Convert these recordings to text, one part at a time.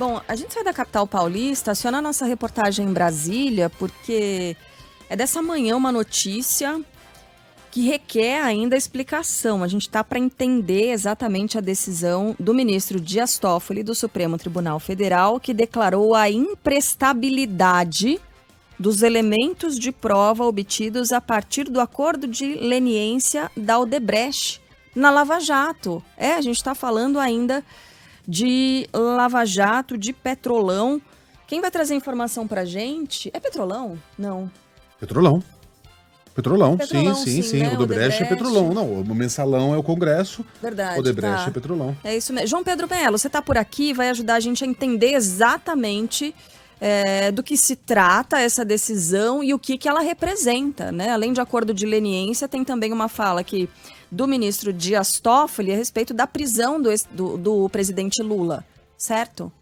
Bom, a gente sai da capital paulista, aciona a nossa reportagem em Brasília, porque é dessa manhã uma notícia que requer ainda explicação. A gente está para entender exatamente a decisão do ministro Dias Toffoli do Supremo Tribunal Federal, que declarou a imprestabilidade dos elementos de prova obtidos a partir do acordo de leniência da Odebrecht na Lava Jato. A gente está falando ainda de Lava Jato, de Petrolão. Quem vai trazer informação pra gente? É Petrolão? Não. Petrolão, sim. Né? Odebrecht é Petrolão. Não, o mensalão é o Congresso. Verdade. Odebrecht é Petrolão. É isso mesmo. João Pedro Melo, você tá por aqui, vai ajudar a gente a entender exatamente do que se trata essa decisão e o que ela representa, né? Além de acordo de leniência, tem também uma fala aqui do ministro Dias Toffoli a respeito da prisão do presidente Lula, certo?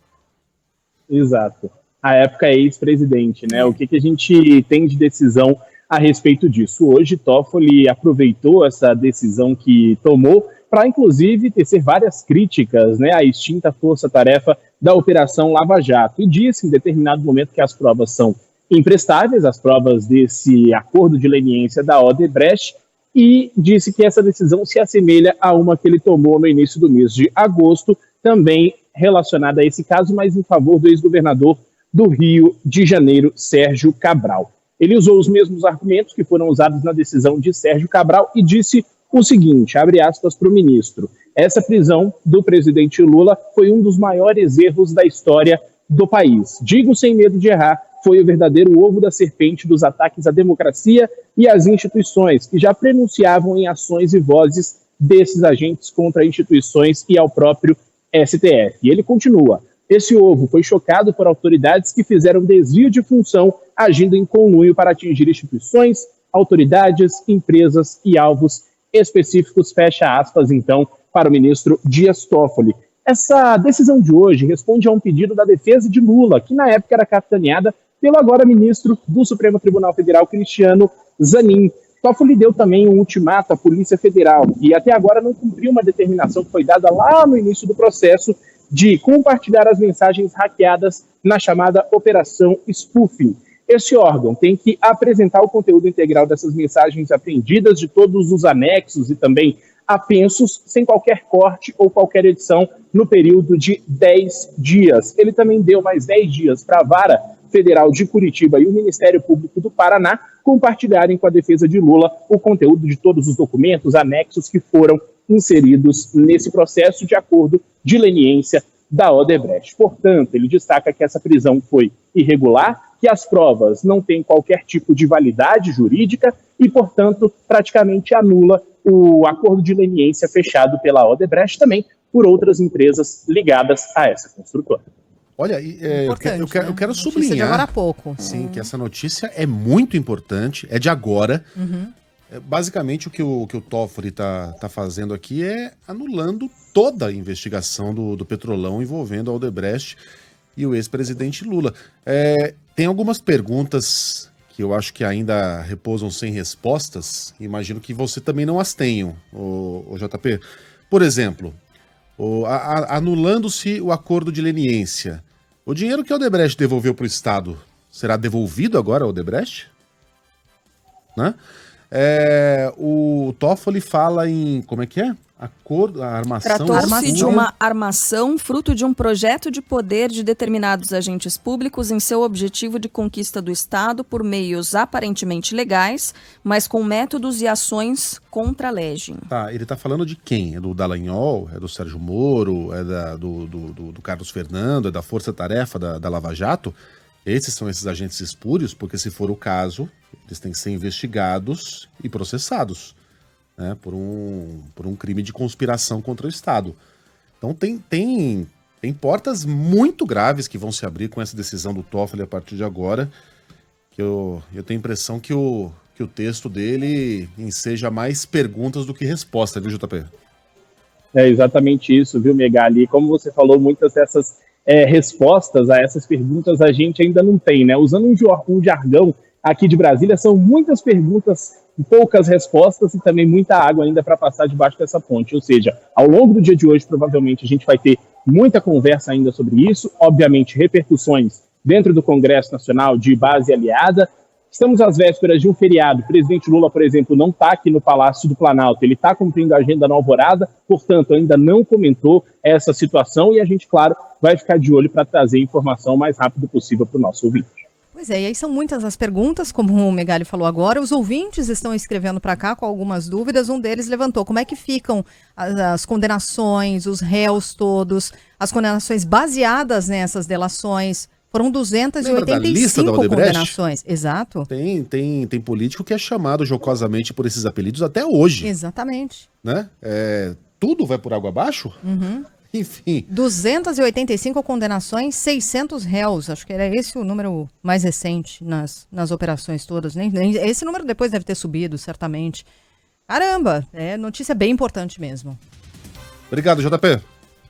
Exato. A época é ex-presidente, né? O que a gente tem de decisão a respeito disso? Hoje, Toffoli aproveitou essa decisão que tomou para, inclusive, tecer várias críticas, né, à extinta força-tarefa da Operação Lava Jato, e disse em determinado momento que as provas são imprestáveis, as provas desse acordo de leniência da Odebrecht, e disse que essa decisão se assemelha a uma que ele tomou no início do mês de agosto, também relacionada a esse caso, mas em favor do ex-governador do Rio de Janeiro, Sérgio Cabral. Ele usou os mesmos argumentos que foram usados na decisão de Sérgio Cabral e disse o seguinte, abre aspas para o ministro: essa prisão do presidente Lula foi um dos maiores erros da história do país. Digo sem medo de errar, foi o verdadeiro ovo da serpente dos ataques à democracia e às instituições, que já pronunciavam em ações e vozes desses agentes contra instituições e ao próprio STF. E ele continua: esse ovo foi chocado por autoridades que fizeram desvio de função, agindo em conluio para atingir instituições, autoridades, empresas e alvos específicos, fecha aspas, então, para o ministro Dias Toffoli. Essa decisão de hoje responde a um pedido da defesa de Lula, que na época era capitaneada pelo agora ministro do Supremo Tribunal Federal, Cristiano Zanin. Toffoli deu também um ultimato à Polícia Federal, que até agora não cumpriu uma determinação que foi dada lá no início do processo de compartilhar as mensagens hackeadas na chamada Operação Spoofing. Esse órgão tem que apresentar o conteúdo integral dessas mensagens apreendidas, de todos os anexos e também apensos, sem qualquer corte ou qualquer edição, no período de 10 dias. Ele também deu mais 10 dias para a Vara Federal de Curitiba e o Ministério Público do Paraná compartilharem com a defesa de Lula o conteúdo de todos os documentos, anexos que foram inseridos nesse processo de acordo de leniência da Odebrecht. Portanto, ele destaca que essa prisão foi irregular, que as provas não têm qualquer tipo de validade jurídica e, portanto, praticamente anula o acordo de leniência fechado pela Odebrecht também por outras empresas ligadas a essa construtora. Olha, eu quero sublinhar de agora a pouco. Sim, que essa notícia é muito importante, é de agora. Basicamente, o que o Toffoli tá fazendo aqui é anulando toda a investigação do Petrolão envolvendo a Odebrecht e o ex-presidente Lula. Tem algumas perguntas que eu acho que ainda repousam sem respostas. Imagino que você também não as tenha, o JP. Por exemplo, anulando-se o acordo de leniência, o dinheiro que a Odebrecht devolveu para o Estado será devolvido agora ao Odebrecht? Né? O Toffoli fala em, como é que é? Armação. Tratou-se de uma armação fruto de um projeto de poder de determinados agentes públicos em seu objetivo de conquista do Estado por meios aparentemente legais, mas com métodos e ações contra a legem. Tá, ele tá falando de quem? É do Dallagnol? É do Sérgio Moro? É do Carlos Fernando? É da Força Tarefa da Lava Jato? Esses são esses agentes espúrios, porque se for o caso, eles têm que ser investigados e processados, né, por um crime de conspiração contra o Estado. Então tem portas muito graves que vão se abrir com essa decisão do Toffoli a partir de agora, que eu tenho a impressão que o texto dele enseja mais perguntas do que respostas, viu, JP? É exatamente isso, viu, Megali? Como você falou, muitas dessas respostas a essas perguntas a gente ainda não tem, né? Usando um jargão aqui de Brasília, são muitas perguntas e poucas respostas e também muita água ainda para passar debaixo dessa ponte. Ou seja, ao longo do dia de hoje, provavelmente a gente vai ter muita conversa ainda sobre isso, obviamente repercussões dentro do Congresso Nacional de base aliada. Estamos às vésperas de um feriado. O presidente Lula, por exemplo, não está aqui no Palácio do Planalto. Ele está cumprindo a agenda na Alvorada, portanto, ainda não comentou essa situação e a gente, claro, vai ficar de olho para trazer informação o mais rápido possível para o nosso ouvinte. Pois é, e aí são muitas as perguntas, como o Megali falou agora. Os ouvintes estão escrevendo para cá com algumas dúvidas. Um deles levantou como é que ficam as condenações, os réus todos, as condenações baseadas nessas delações. Foram 285 condenações. Exato. Tem político que é chamado jocosamente por esses apelidos até hoje. Exatamente. Né? Tudo vai por água abaixo? Uhum. Enfim. 285 condenações, 600 réus. Acho que era esse o número mais recente nas operações todas. Esse número depois deve ter subido, certamente. Caramba, é notícia bem importante mesmo. Obrigado, JP.